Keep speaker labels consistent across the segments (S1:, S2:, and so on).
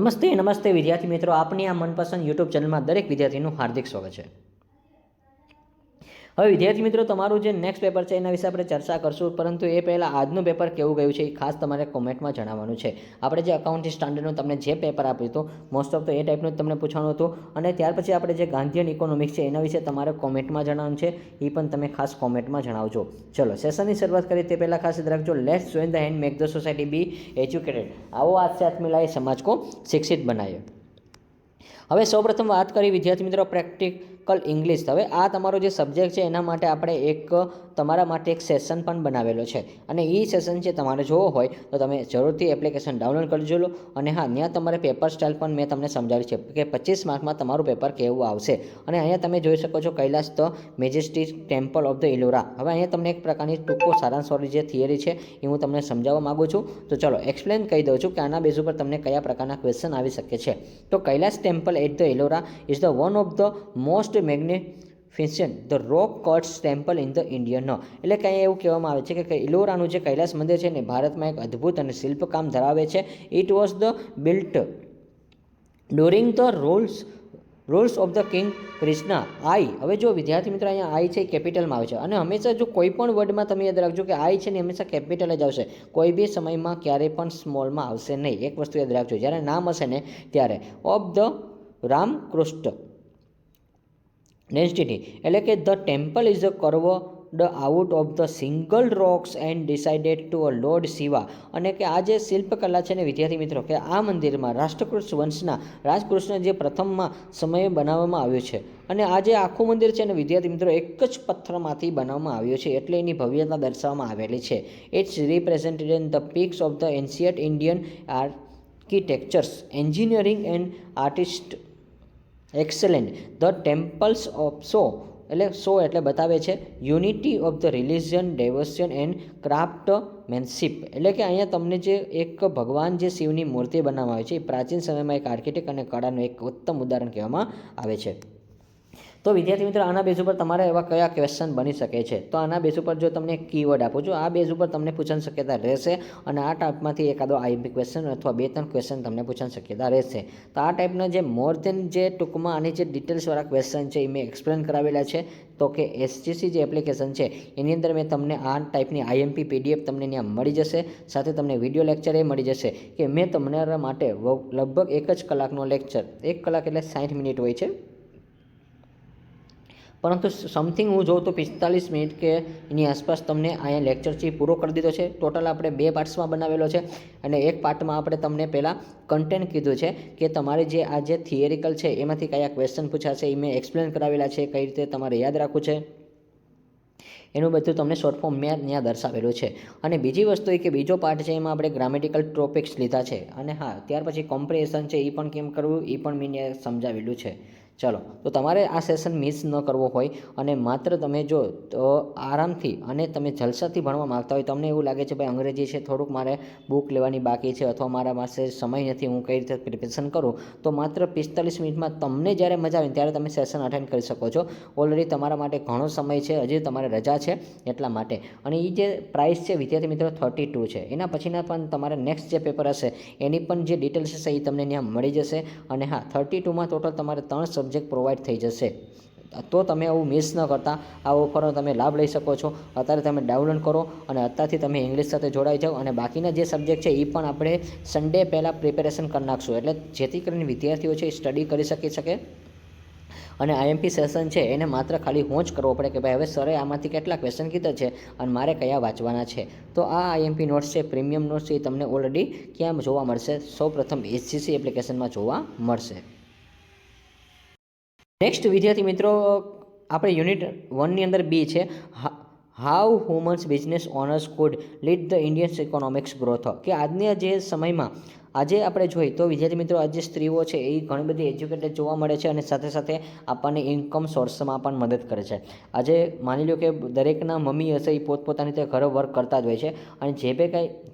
S1: નમસ્તે વિદ્યાર્થી મિત્રો, આપની આ મનપસંદ યુટ્યુબ ચેનલમાં દરેક વિદ્યાર્થીનું હાર્દિક સ્વાગત છે। હવે વિદ્યાર્થી મિત્રો, તમારું જે નેક્સ્ટ પેપર છે એના વિશે આપણે ચર્ચા કરશું, પરંતુ એ પહેલાં આજનું પેપર કેવું ગયું છે એ ખાસ તમારે કોમેન્ટમાં જણાવવાનું છે। આપણે જે અકાઉન્ટિંગ સ્ટાન્ડર્ડનું તમને જે પેપર આપ્યું હતું, મોસ્ટ ઓફ તો એ ટાઈપનું તમને પૂછવાનું હતું, અને ત્યાર પછી આપણે જે ગાંધીયન ઇકોનોમિક્સ છે એના વિશે તમારે કોમેન્ટમાં જણાવવાનું છે, એ પણ તમે ખાસ કોમેન્ટમાં જણાવજો। ચલો સેશનની શરૂઆત કરીએ તે પહેલાં ખાસ યાદ રાખજો, let's join the hand make the society be educated. આવો आज से हाथ मिलाए समाज को शिक्षित बनाए। હવે સૌપ્રથમ વાત કરી વિદ્યાર્થી મિત્રો પ્રેક્ટિકલ ઇંગ્લિશ। હવે આ તમારો જે સબ્જેક્ટ છે એના માટે આપણે તમારા માટે એક સેશન પણ બનાવેલો છે, અને એ સેશન છે તમારે જોવો હોય તો તમે જરૂરથી એપ્લિકેશન ડાઉનલોડ કરજો લો। અને હા, ત્યાં તમારે પેપર સ્ટાઇલ પણ મેં તમને સમજાવી છે કે 25 માર્કમાં તમારું પેપર કેવું આવશે। અને અહીંયા તમે જોઈ શકો છો Kailash the majestic temple of the Ellora. હવે અહીંયા તમને એક પ્રકારની ટૂંકો સારાંશવાળી જે થિયરી છે એ હું તમને સમજાવવા માગું છું। તો ચલો એક્સપ્લેન કહી દઉં છું કે આના બેઝ ઉપર તમને કયા પ્રકારના ક્વેશ્ચન આવી શકે છે। તો Kailash temple at the Ellora is the one of the most magnificent the rock cut temple in the Indian. એટલે કે અહીંયા એવું કહેવામાં આવે છે કે ઇલોરાનું જે કૈલાસ મંદિર છે ને ભારતમાં એક અદ્ભુત અને શિલ્પકામ ધરાવે છે। It was the built during the rules of the king Krishna I. હવે જો વિદ્યાર્થી મિત્રો અહીંયા આઈ છે કેપિટલમાં આવે છે, અને હંમેશા જો કોઈ પણ વર્ડમાં તમે યાદ રાખજો કે આઈ છે ને હંમેશા કેપિટલ જ આવશે, કોઈ બી સમયમાં ક્યારેય પણ સ્મોલમાં આવશે નહીં। એક વસ્તુ યાદ રાખજો, જ્યારે નામ હશે ને ત્યારે ઓફ ધ રામકૃષ્ણ ડેન્સિટી, એટલે કે the temple is a curved out of the single rocks and decided to a lord Shiva. અને કે આ જે શિલ્પકલા છે ને વિદ્યાર્થી મિત્રો, કે આ મંદિરમાં રાષ્ટ્રકૃત વંશના રાજકૃષ્ણ જે પ્રથમમાં સમયે બનાવવામાં આવ્યું છે, અને આ જે આખું મંદિર છે ને વિદ્યાર્થી મિત્રો એક જ પથ્થરમાંથી બનાવવામાં આવ્યું છે, એટલે એની ભવ્યતા દર્શાવવામાં આવેલી છે। It's represented in the peaks of the ancient Indian architectures engineering and artist excellent the temples of so એટલે બતાવે છે unity of the religion devotion and craftsmanship. એટલે કે અહીંયા તમને જે એક ભગવાન જે શિવની મૂર્તિ બનાવવામાં આવે છે એ પ્રાચીન સમયમાં એક આર્કિટેક્ટ અને કળાનું એક ઉત્તમ ઉદાહરણ કહેવામાં આવે છે। તો વિદ્યાર્થી મિત્રો આના બેઝ ઉપર તમારે એવા કયા ક્વેશ્ચન બની શકે છે? તો આના બેઝ ઉપર જો તમને કીવર્ડ આપું છું, આ બેઝ ઉપર તમને પૂછવાની શક્યતા રહેશે, અને આ ટાઈપમાંથી એકાદો આઈએમપી ક્વેશ્ચન અથવા 2-3 ક્વેશ્ચન તમને પૂછવાની શક્યતા રહેશે। તો આ ટાઈપના જે મોર દેન જે ટૂંકમાં આની જે ડિટેલ્સવાળા ક્વેશ્ચન છે એ મેં એક્સપ્લેન કરાવેલા છે। તો કે એસજીસી જે એપ્લિકેશન છે એની અંદર મેં તમને આ ટાઈપની આઈએમપી પીડીએફ તમને ત્યાં મળી જશે, સાથે તમને વિડીયો લેક્ચર એ મળી જશે કે મેં તમારા માટે લગભગ 1 જ કલાકનો લેક્ચર, 1 કલાક એટલે 60 મિનિટ હોય છે, પરંતુ સમથિંગ હું જોઉં તો 45 મિનિટ કે એની આસપાસ તમને અહીંયા લેક્ચરથી પૂરો કરી દીધો છે। ટોટલ આપણે 2 પાર્ટ્સમાં બનાવેલો છે, અને એક પાર્ટમાં આપણે તમને પહેલાં કન્ટેન્ટ કીધું છે કે તમારે જે આ જે થિયરિકલ છે એમાંથી કયા ક્વેશ્ચન પૂછાશે એ મેં એક્સપ્લેન કરાવેલા છે, કઈ રીતે તમારે યાદ રાખવું છે એનું બધું તમને શોર્ટ ફોર્મ મેં ત્યાં દર્શાવેલું છે। અને બીજી વસ્તુ એ કે બીજો પાર્ટ છે એમાં આપણે ગ્રામેટિકલ ટોપિક્સ લીધા છે, અને હા ત્યાર પછી કોમ્પ્રિહેન્શન છે એ પણ કેમ કરવું એ પણ મેં ત્યાં સમજાવેલું છે। ચલો, તો તમારે આ સેશન મિસ ન કરવો હોય અને માત્ર તમે જો તો આરામથી અને તમે જલસાથી ભણવા માગતા હોય, તમને એવું લાગે છે ભાઈ અંગ્રેજી છે થોડુંક મારે બુક લેવાની બાકી છે, અથવા મારા પાસે સમય નથી, હું કઈ રીતે પ્રિપેરેશન કરું, તો માત્ર 45 મિનિટમાં તમને જ્યારે મજા આવે ત્યારે તમે સેશન અટેન્ડ કરી શકો છો। ઓલરેડી તમારા માટે ઘણો સમય છે, હજી તમારે રજા છે એટલા માટે। અને એ જે પ્રાઇસ છે વિદ્યાર્થી મિત્રો 32 છે, એના પછીના પણ તમારે નેક્સ્ટ જે પેપર હશે એની પણ જે ડિટેલ્સ હશે એ તમને ત્યાં મળી જશે। અને હા 32માં ટોટલ તમારે 3 સબ્જેક્ટ પ્રોવાઈડ થઈ જશે, તો તમે આવું મિસ ન કરતા આ ઓફરનો તમે લાભ લઈ શકો છો। અત્યારે તમે ડાઉનલોડ કરો અને અત્યારથી તમે ઇંગ્લિશ સાથે જોડાઈ જાઓ, અને બાકીના જે સબ્જેક્ટ છે એ પણ આપણે સન્ડે પહેલાં પ્રિપેરેશન કરી નાખશું, એટલે જેથી કરીને વિદ્યાર્થીઓ છે એ સ્ટડી કરી શકે। અને આઈએમપી સેશન છે એને માત્ર ખાલી હું જ કરવો પડે કે ભાઈ હવે સરે આમાંથી કેટલા ક્વેશ્ચન કીધા છે અને મારે કયા વાંચવાના છે। તો આ આઈએમપી નોટ્સ છે, પ્રીમિયમ નોટ્સ છે, એ તમને ઓલરેડી ક્યાં જોવા મળશે? સૌપ્રથમ એચજીસી એપ્લિકેશનમાં જોવા મળશે। નેક્સ્ટ વિદ્યાર્થી મિત્રો આપણે યુનિટ 1ની અંદર બી છે how womens business owners could lead the Indian economics growth. કે આજના જે સમયમાં આજે આપણે જોઈએ તો વિદ્યાર્થી મિત્રો આજે સ્ત્રીઓ છે એ ઘણી બધી એજ્યુકેટેડ જોવા મળે છે, અને સાથે સાથે આપણને ઇન્કમ સોર્સમાં પણ મદદ કરે છે। આજે માની લો કે દરેકના મમ્મી હશે એ પોતપોતાની રીતે ઘરે વર્ક કરતા જ હોય છે, અને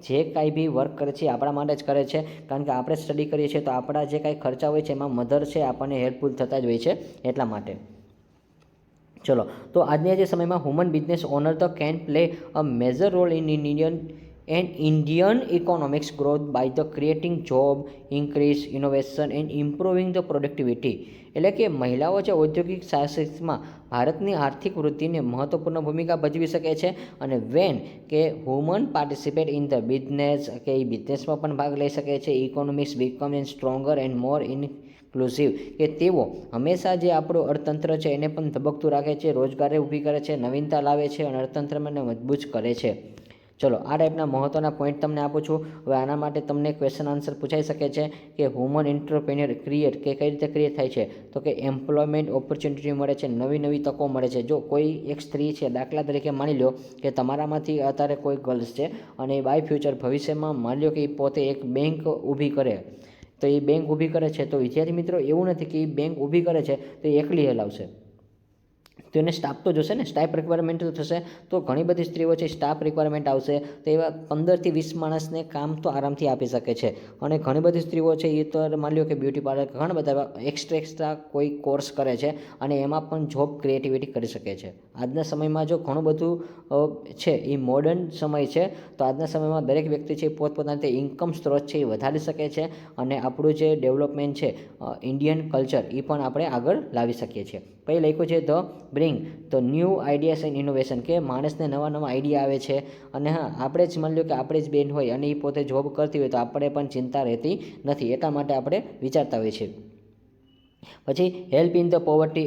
S1: જે કાંઈ બી વર્ક કરે છે આપણા માટે જ કરે છે, કારણ કે આપણે સ્ટડી કરીએ છીએ તો આપણા જે કાંઈ ખર્ચા હોય છે એમાં મધર છે આપણને હેલ્પફુલ થતા જ હોય છે એટલા માટે। ચલો, તો આજના જે સમયમાં woman business owner the can play a major role in Indian and Indian economics growth by the creating job, increase innovation and improving the productivity. એટલે કે મહિલાઓ છે ઔદ્યોગિક સાહસિકમાં ભારતની આર્થિક વૃદ્ધિને મહત્વપૂર્ણ ભૂમિકા ભજવી શકે છે. અને વેન કે woman participate in the business, કે એ બિઝનેસમાં પણ ભાગ લઈ શકે છે. Economics become and stronger and more inclusive, કે તેઓ હંમેશા જે આપણું અર્થતંત્ર છે એને પણ ધબકતું રાખે છે, રોજગારી ઊભી કરે છે, નવીનતા લાવે છે અને અર્થતંત્રને મજબૂત કરે છે. ચલો, આ ટાઈપના મહત્ત્વના પોઈન્ટ તમને આપું છું. હવે આના માટે તમને ક્વેશ્ચન આન્સર પૂછાઈ શકે છે કે વુમન એન્ટરપ્રેન્યોર ક્રિએટ, કે કઈ રીતે ક્રિએટ થાય છે, તો કે એમ્પ્લોયમેન્ટ ઓપોર્ચ્યુનિટી મળે છે, નવી નવી તકો મળે છે. જો કોઈ એક સ્ત્રી છે, દાખલા તરીકે માની લો કે તમારામાંથી અત્યારે કોઈ ગર્લ્સ છે અને એ બાય ફ્યુચર ભવિષ્યમાં માની લો કે એ પોતે એક બેંક ઊભી કરે, તો એ બેંક ઊભી કરે છે, તો વિદ્યાર્થી મિત્રો એવું નથી કે એ બેંક ઊભી કરે છે તો એ એકલી હલાવશે, તો એને સ્ટાફ તો જોશે ને, સ્ટાફ રિક્વાયરમેન્ટ તો થશે. તો ઘણી બધી સ્ત્રીઓ છે સ્ટાફ રિક્વાયરમેન્ટ આવશે, તો એવા 15થી 20 માણસને કામ તો આરામથી આપી શકે છે. અને ઘણી બધી સ્ત્રીઓ છે એ તો માની લો કે બ્યુટી પાર્લર, ઘણા બધા એક્સ્ટ્રા કોઈ કોર્સ કરે છે અને એમાં પણ જોબ ક્રિએટિવિટી કરી શકે છે. આજના સમયમાં જો ઘણું બધું છે એ મોડર્ન સમય છે, તો આજના સમયમાં દરેક વ્યક્તિ છે પોતપોતાની તે ઇન્કમ સ્ત્રોત છે એ વધારી શકે છે અને આપણું જે ડેવલપમેન્ટ છે ઇન્ડિયન કલ્ચર એ પણ આપણે આગળ લાવી શકીએ છીએ. પછી લખ્યું છે the bring the new ideas and innovation, કે માણસને નવા નવા આઈડિયા આવે છે. અને હા, આપણે જ માની લો કે આપણે જ બેન હોય અને એ પોતે જોબ કરતી હોય તો આપણે પણ ચિંતા રહેતી નથી, એટલા માટે આપણે વિચારતા હોઈએ છીએ. પછી help in the poverty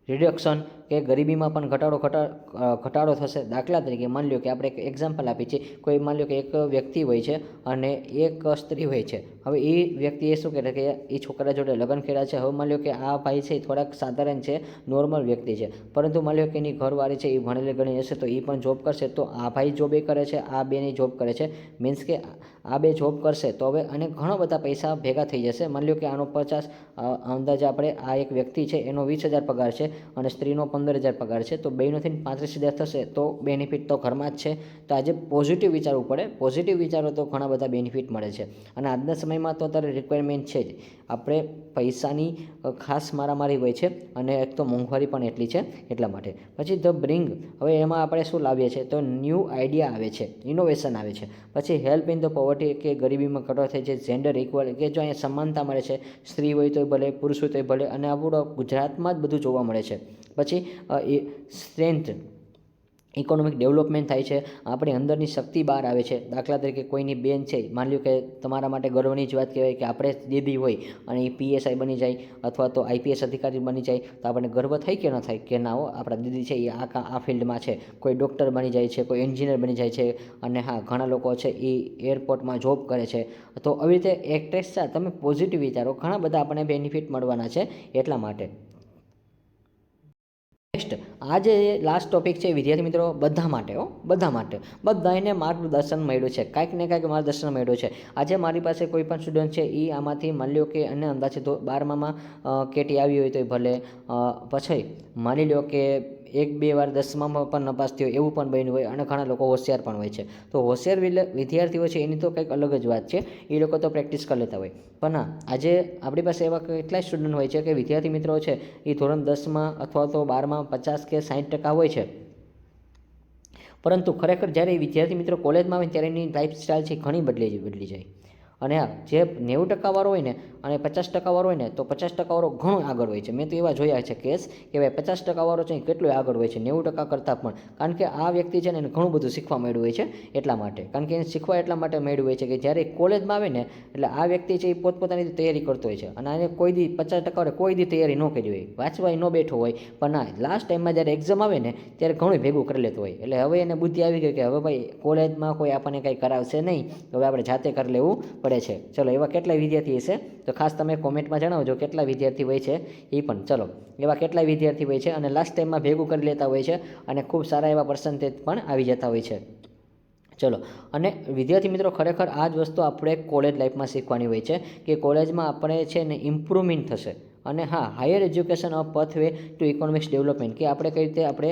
S1: reduction, કે ગરીબીમાં પણ ઘટાડો થશે. દાખલા તરીકે માની લો કે આપણે એક એક્ઝામ્પલ આપીએ છીએ, કોઈ માની લો કે એક વ્યક્તિ હોય છે અને એક સ્ત્રી હોય છે. હવે એ વ્યક્તિએ શું કરે કે એ છોકરા જોડે લગ્ન કર્યા છે. હવે માની લો કે આ ભાઈ છે એ થોડાક સાધારણ છે, નોર્મલ વ્યક્તિ છે, પરંતુ માની લો કે એની ઘરવાળી છે એ ભણેલી ગણી હશે તો એ પણ જોબ કરશે, તો આ ભાઈ જોબ એ કરે છે, આ બેની જોબ કરે છે, મીન્સ કે આ બે જોબ કરશે તો હવે અને ઘણા બધા પૈસા ભેગા થઈ જશે. માની લો કે આનો 50 અંદાજે આપણે આ એક વ્યક્તિ છે એનો 20,000 પગાર છે અને સ્ત્રીનો 15,000 પગાર છે, તો બેનો થઈને 35,000 થશે, તો બેનિફિટ તો ઘરમાં જ છે. તો આજે પોઝિટિવ વિચારવું પડે, પોઝિટિવ વિચારો તો ઘણા બધા બેનિફિટ મળે છે. અને આજના સમયમાં તો અત્યારે રિક્વાયરમેન્ટ છે જ, આપણે પૈસાની ખાસ મારામારી હોય છે અને એક તો મોંઘવારી પણ એટલી છે, એટલા માટે. પછી ધ બ્રિંગ, હવે એમાં આપણે શું લાવીએ છીએ, તો ન્યૂ આઈડિયા આવે છે, ઇનોવેશન આવે છે. પછી હેલ્પ ઇન ધ પોવર્ટી, કે ગરીબીમાં ઘટાડો થાય છે. જેન્ડર ઇક્વલ, કે જો અહીંયા સમાનતા મળે છે, સ્ત્રી હોય તો ભલે, પુરુષ હોય તો ભલે, અને આપણું ગુજરાતમાં જ બધું જોવા મળે છે. પછી સ્ટ્રેન્થ, ઇકોનોમિક ડેવલપમેન્ટ થાય છે, આપણી અંદરની શક્તિ બહાર આવે છે. દાખલા તરીકે કોઈની બેન છે, માની લો કે તમારા માટે ગર્વની જ વાત કહેવાય કે આપણે દીદી હોય અને એ PSI બની જાય અથવા તો IPS અધિકારી બની જાય, તો આપણને ગર્વ થાય કે ન થાય કે ના હો, આપણા દીદી છે એ આ ફિલ્ડમાં છે. કોઈ ડૉક્ટર બની જાય છે, કોઈ એન્જિનિયર બની જાય છે, અને હા, ઘણા લોકો છે એ એરપોર્ટમાં જોબ કરે છે. તો આવી રીતે એક્ટ્રેસ છે, તમે પોઝિટિવ વિચારો, ઘણા બધા આપણને બેનિફિટ મળવાના છે, એટલા માટે. નેક્સ્ટ, આ જે લાસ્ટ ટોપિક છે વિદ્યાર્થી મિત્રો બધા માટે, બધાને માર્ગદર્શન મળ્યું છે, કાંઈક ને કાંઈક માર્ગદર્શન મળ્યું છે. આજે મારી પાસે કોઈ પણ સ્ટુડન્ટ છે એ આમાંથી માની લો કે એને અંદાજે 12મામાં કેટી આવી હોય તો ભલે, પછી માની લો કે 1-2 વાર 10મામાં પણ નપાસ થયો એવું પણ બન્યું હોય, અને ઘણા લોકો હોશિયાર પણ હોય છે. તો હોશિયાર વિદ્યાર્થીઓ છે એની તો કંઈક અલગ જ વાત છે, એ લોકો તો પ્રેક્ટિસ કરી લેતા હોય. પણ હા, આજે આપણી પાસે એવા કેટલાય સ્ટુડન્ટ હોય છે કે વિદ્યાર્થી મિત્રો છે એ ધોરણ 10માં અથવા તો 12માં 50 કે 60% હોય છે, પરંતુ ખરેખર જ્યારે એ વિદ્યાર્થી મિત્રો કોલેજમાં આવે ત્યારે એની લાઈફસ્ટાઈલ છે ઘણી બદલી જાય. અને હા, જે 90% વાળો હોય ને અને 50% વાળો હોય ને, તો 50% વાળો ઘણો આગળ હોય છે. મેં તો એવા જોયા છે કેસ કે ભાઈ 50% વાળો છે કેટલો આગળ હોય છે 90% કરતાં પણ, કારણ કે આ વ્યક્તિ છે ને એને ઘણું બધું શીખવા મળ્યું હોય છે, એટલા માટે. કારણ કે એને શીખવા એટલા માટે મળ્યું હોય છે કે જ્યારે કોલેજમાં આવે ને એટલે આ વ્યક્તિ છે એ પોતપોતાની તૈયારી કરતો હોય છે, અને આને કોઈ દી 50% કોઈ દી તૈયારી ન કરી હોય, વાંચવા ન બેઠો હોય, પણ ના, લાસ્ટ ટાઈમમાં જ્યારે એક્ઝામ આવે ને ત્યારે ઘણું ભેગું કરી લેતો હોય. એટલે હવે એને બુદ્ધિ આવી ગઈ કે હવે ભાઈ કોલેજમાં કોઈ આપણને કંઈ કરાવશે નહીં, હવે આપણે જાતે કરી લેવું પડે છે. ચલો, એવા કેટલાય વિદ્યાર્થી હશે તો ખાસ તમે કોમેન્ટમાં જણાવજો કેટલા વિદ્યાર્થી હોય છે એ પણ. ચલો, એવા કેટલાય વિદ્યાર્થી હોય છે અને લાસ્ટ ટાઈમમાં ભેગું કરી લેતા હોય છે અને ખૂબ સારા એવા પર્સન્ટેજ પણ આવી જતા હોય છે. ચલો, અને વિદ્યાર્થી મિત્રો ખરેખર આ જ વસ્તુ આપણે કોલેજ લાઈફમાં શીખવાની હોય છે કે કોલેજમાં આપણે છે ને ઇમ્પ્રુવમેન્ટ થશે. અને હા, higher education of pathway to economics development, કે આપણે કઈ રીતે આપણે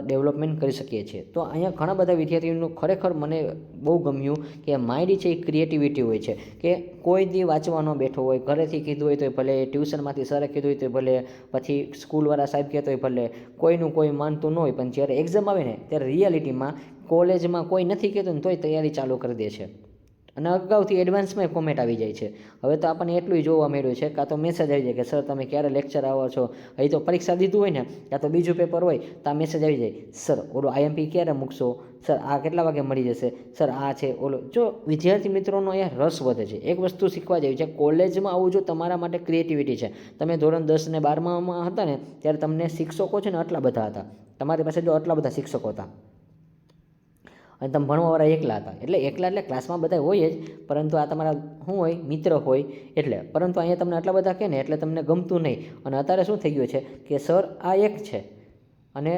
S1: ડેવલપમેન્ટ કરી શકીએ છીએ. તો અહીંયા ઘણા બધા વિદ્યાર્થીઓનું ખરેખર મને બહુ ગમ્યું કે માઇન્ડ છે એ ક્રિએટિવિટી હોય છે, કે કોઈ દી વાંચવા ન બેઠો હોય, ઘરેથી કીધું હોય તો ભલે, ટ્યુશનમાંથી સરે કીધું હોય તો ભલે, પછી સ્કૂલવાળા સાહેબ કહેતો હોય ભલે, કોઈનું કોઈ માનતું ન હોય, પણ જ્યારે એક્ઝામ આવે ને ત્યારે રિયાલિટીમાં કોલેજમાં કોઈ નથી કહેતું ને તોય તૈયારી ચાલુ કરી દે છે અને અગાઉથી એડવાન્સમાં કોમેન્ટ આવી જાય છે. હવે તો આપણને એટલું જોવા મળ્યું છે, કાં તો મેસેજ આવી જાય કે સર તમે ક્યારે લેક્ચર આવો છો. અહીં તો પરીક્ષા દીધું હોય ને, કાં તો બીજું પેપર હોય તો આ મેસેજ આવી જાય, સર ઓલો IMP ક્યારે મૂકશો, સર આ કેટલા વાગે મળી જશે, સર આ છે ઓલો. જો વિદ્યાર્થી મિત્રોનો અહીંયા રસ વધે છે. એક વસ્તુ શીખવા જેવી છે, કોલેજમાં આવું જો તમારા માટે ક્રિએટિવિટી છે. તમે ધોરણ 10 ને 12માં હતા ને ત્યારે તમને શિક્ષકો છે ને આટલા બધા હતા, તમારી પાસે જો આટલા બધા શિક્ષકો હતા અને તમે ભણવાવાળા એકલા હતા. એટલે ક્લાસમાં બધા હોય જ, પરંતુ આ તમારા શું હોય, મિત્ર હોય એટલે. પરંતુ અહીંયા તમને આટલા બધા કહે ને એટલે તમને ગમતું નહીં. અને અત્યારે શું થઈ ગયું છે કે સર આ એક છે અને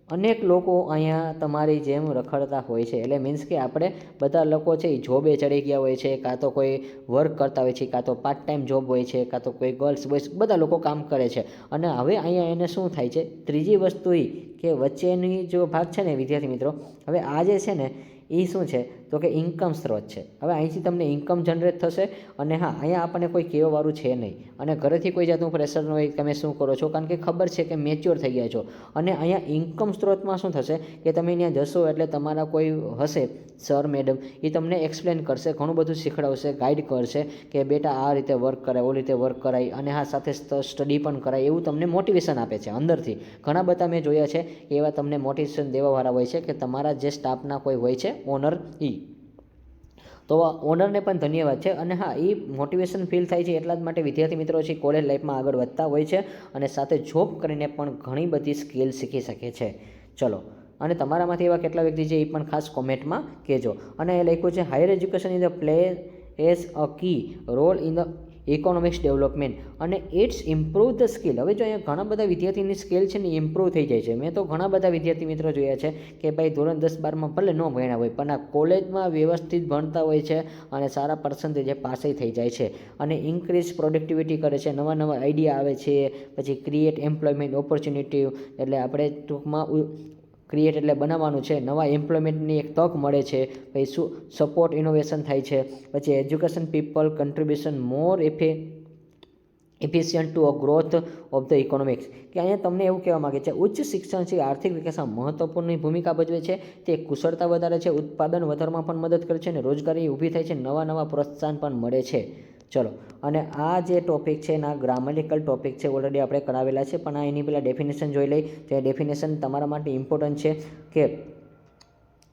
S1: અનેક લોકો અહીંયા તમારી જેમ રખડતા હોય છે. એટલે મીન્સ કે આપણે બધા લોકો છે એ જોબે ચડી ગયા હોય છે, કાં તો કોઈ વર્ક કરતા હોય છે, કાં તો પાર્ટ ટાઈમ જોબ હોય છે, કાં તો કોઈ ગર્લ્સ બોયસ બધા લોકો કામ કરે છે. અને હવે અહીંયા એને શું થાય છે, ત્રીજી વસ્તુ એ કે વચ્ચેની જો ભાગ છે ને વિદ્યાર્થી મિત્રો, હવે આ જે છે ને એ શું છે તો કે ઇન્કમ સ્ત્રોત છે. હવે અહીંથી તમને ઇન્કમ જનરેટ થશે અને હા અહીંયા આપણને કોઈ કહેવાવાળું છે નહીં અને ઘરેથી કોઈ જાતનું પ્રેશર ન હોય તમે શું કરો છો, કારણ કે ખબર છે કે મેચ્યોર થઈ ગયા છો. અને અહીંયા ઇન્કમ સ્ત્રોતમાં શું થશે કે તમે ત્યાં જશો એટલે તમારા કોઈ હશે સર મેડમ, એ તમને એક્સપ્લેન કરશે, ઘણું બધું શીખડાવશે, ગાઈડ કરશે કે બેટા આ રીતે વર્ક કરાય, ઓલી રીતે વર્ક કરાય અને હા સાથે સ્ટડી પણ કરાય, એવું તમને મોટિવેશન આપે છે અંદરથી. ઘણા બધા મેં જોયા છે એવા તમને મોટિવેશન દેવાવાળા હોય છે કે તમારા જે સ્ટાફના કોઈ હોય છે ઓનર તો ઓનરને પણ ધન્યવાદ છે. અને હા એ મોટિવેશન ફીલ થાય છે એટલા જ માટે વિદ્યાર્થી મિત્રો છે કોલેજ લાઈફમાં આગળ વધતા હોય છે અને સાથે જોબ કરીને પણ ઘણી બધી સ્કિલ શીખી શકે છે. ચલો, અને તમારામાંથી એવા કેટલા વ્યક્તિ છે એ પણ ખાસ કોમેન્ટમાં કહેજો. અને એ લખ્યું છે higher education in the play as a key role in the economics development અને ઇટ્સ ઇમ્પ્રૂવ ધ સ્કિલ. હવે જો અહીંયા ઘણા બધા વિદ્યાર્થીની સ્કિલ છે ને ઇમ્પ્રૂવ થઈ જાય છે. મેં તો ઘણા બધા વિદ્યાર્થી મિત્રો જોયા છે કે ભાઈ ધોરણ 10-12માં ભલે ન ભણ્યા હોય પણ આ કોલેજમાં વ્યવસ્થિત ભણતા હોય છે અને સારા પર્સન્ટેજ પાસે થઈ જાય છે અને ઇન્ક્રીઝ પ્રોડક્ટિવિટી કરે છે, નવા નવા આઈડિયા આવે છે, પછી ક્રિએટ એમ્પ્લોયમેન્ટ ઓપોર્ચ્યુનિટી, એટલે આપણે ટૂંકમાં ક્રિએટ એટલે બનાવવાનું છે, નવા એમ્પ્લોયમેન્ટની એક તક મળે છે, પછી શું સપોર્ટ ઇનોવેશન થાય છે, પછી education people contribution more efficient to a growth of the economics. કે અહીંયા તમને એવું કહેવા માગે છે ઉચ્ચ શિક્ષણ છે આર્થિક વિકાસમાં મહત્વપૂર્ણ ભૂમિકા ભજવે છે, તે કુશળતા વધારે છે, ઉત્પાદન વધારવામાં પણ મદદ કરે છે અને રોજગારી ઊભી થાય છે, નવા પ્રોત્સાહન પણ મળે છે. ચલો, અને આ જે ટોપિક છે એના ગ્રામેટિકલ ટોપિક છે ઓલરેડી આપણે કરાવેલા છે, પણ આ એની પહેલાં ડેફિનેશન જોઈ લઈ. તે ડેફિનેશન તમારા માટે ઇમ્પોર્ટન્ટ છે કે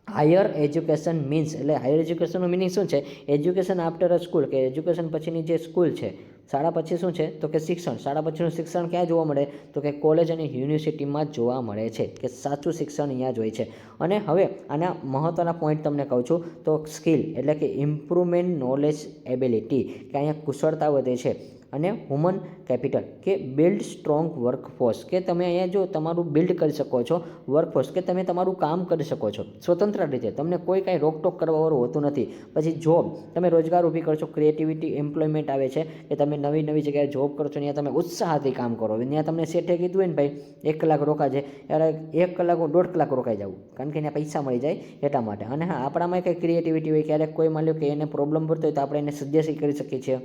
S1: હાયર એજ્યુકેશન મીન્સ, એટલે હાયર એજ્યુકેશનનું મિનિંગ શું છે, એજ્યુકેશન આફ્ટર અ સ્કૂલ, કે એજ્યુકેશન પછીની જે સ્કૂલ છે, શાળા પછી શું છે તો કે શિક્ષણ. શાળા પછીનું શિક્ષણ ક્યાં જોવા મળે તો કે કોલેજ અને યુનિવર્સિટીમાં જ જોવા મળે છે, કે સાચું શિક્ષણ અહીંયા જ હોય છે. અને હવે આના મહત્ત્વના પોઈન્ટ તમને કહું છું તો સ્કિલ એટલે કે ઇમ્પ્રુવમેન્ટ નોલેજ એબિલિટી, કે અહીંયા કુશળતા વધે છે. અને હ્યુમન કેપિટલ કે બિલ્ડ સ્ટ્રોંગ વર્કફોર્સ, કે તમે અહીંયા જો તમારું બિલ્ડ કરી શકો છો વર્કફોર્સ, કે તમે તમારું કામ કરી શકો છો સ્વતંત્ર રીતે, તમને કોઈ કાંઈ રોકટોક કરવાવાળું હોતું નથી. પછી જોબ, તમે રોજગાર ઊભી કરશો, ક્રિએટિવિટી એમ્પ્લોયમેન્ટ આવે છે કે તમે નવી જગ્યાએ જોબ કરો છો, ત્યાં તમે ઉત્સાહથી કામ કરો. ત્યાં તમને શેઠે કીધું હોય ને ભાઈ 1 કલાક રોકાજે, ત્યારે 1 કલાક 1.5 કલાક રોકાઈ જવું, કારણ કે એને પૈસા મળી જાય એટલા માટે. અને હા આપણામાં કંઈ ક્રિએટિવિટી હોય, ક્યારેક કોઈ માની લો કે એને પ્રોબ્લેમ પડતો હોય તો આપણે એને સજેસ્ટ કરી શકીએ છીએ.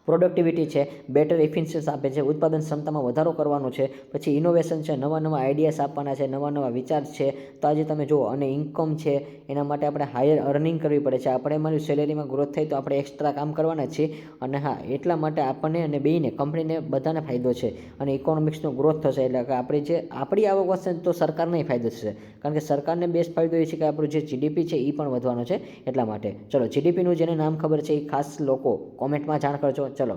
S1: પ્રોડક્ટિવિટી છે, બેટર એફિશિયન્સી આપે છે, ઉત્પાદન ક્ષમતામાં વધારો કરવાનો છે, પછી ઇનોવેશન છે, નવા આઈડિયાસ આપવાના છે, નવા વિચાર છે. તો આજે તમે જુઓ, અને ઇન્કમ છે એના માટે આપણે હાયર અર્નિંગ કરવી પડે છે. આપણે મારી સેલેરીમાં ગ્રોથ થાય તો આપણે એક્સ્ટ્રા કામ કરવાના જ છીએ. અને હા એટલા માટે આપણને અને બેયને કંપનીને બધાને ફાયદો છે અને ઇકોનોમિક્સનો ગ્રોથ થશે. એટલે કે આપણી આવક વધશે તો સરકારને ફાયદો થશે, કારણ કે સરકારને બેસ્ટ ફાયદો એ છે કે આપણું જે GDP છે એ પણ વધવાનો છે એટલા માટે. ચલો, GDPનું જેને નામ ખબર છે એ ખાસ લોકો કોમેન્ટમાં જાણ કરજો. ચલો,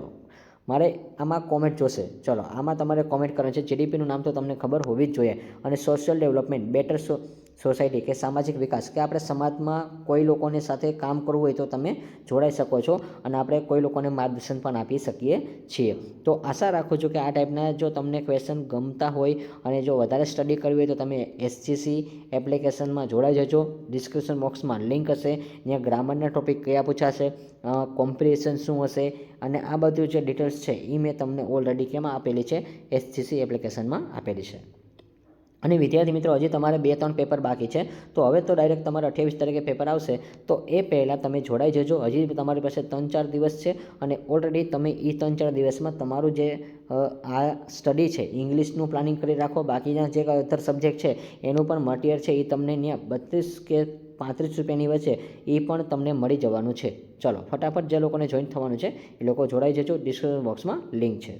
S1: મારે આમાં કોમેન્ટ જોશે. ચલો, આમાં તમારે કોમેન્ટ કરવાનું છે. GDPનું નામ તો તમને ખબર હોવી જ જોઈએ. અને સોશિયલ ડેવલપમેન્ટ, બેટર સોસાયટી કે સામાજિક વિકાસ, કે આપણે સમાજમાં કોઈ લોકોની સાથે કામ કરવું હોય તો તમે જોડાઈ શકો છો અને આપણે કોઈ લોકોને માર્ગદર્શન પણ આપી શકીએ છીએ. તો આશા રાખું છું કે આ ટાઈપના જો તમને ક્વેશ્ચન ગમતા હોય અને જો વધારે સ્ટડી કરવી હોય તો તમે SGC એપ્લિકેશનમાં જોડાઈ જજો. ડિસ્ક્રિપ્શન બોક્સમાં લિંક હશે, ત્યાં ગ્રામરના ટોપિક કયા પૂછાશે, કોમ્પ્રિહેન્શન શું હશે, અને આ બધું જે ડિટેલ્સ છે એ મેં તમને ઓલરેડી કેમાં આપેલી છે, SGC એપ્લિકેશનમાં આપેલી છે. અને વિદ્યાર્થી મિત્રો હજી તમારે 2-3 પેપર બાકી છે, તો હવે તો ડાયરેક્ટ તમારે 28 તારીખે પેપર આવશે, તો એ પહેલાં તમે જોડાઈ જજો. હજી તમારી પાસે 3-4 દિવસ છે અને ઓલરેડી તમે એ 3-4 દિવસમાં તમારું જે આ સ્ટડી છે ઇંગ્લિશનું પ્લાનિંગ કરી રાખો. બાકીના જે અધર સબ્જેક્ટ છે એનું પણ મટીરિયલ છે એ તમને ત્યાં 32 કે 35 રૂપિયાની વચ્ચે એ પણ તમને મળી જવાનું છે. ચલો ફટાફટ જે લોકોને જોઈન થવાનું છે એ લોકો જોડાઈ જજો. ડિસ્ક્રિપ્શન બોક્સમાં લિંક છે.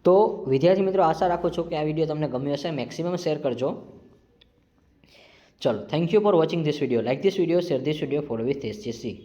S1: તો વિદ્યાર્થી મિત્રો આશા રાખું છું કે આ વિડીયો તમને ગમ્યો હશે. મેક્સિમમ શેર કરજો. ચલો thank you for watching this video. Like this video, share this video, follow with એસજીસી.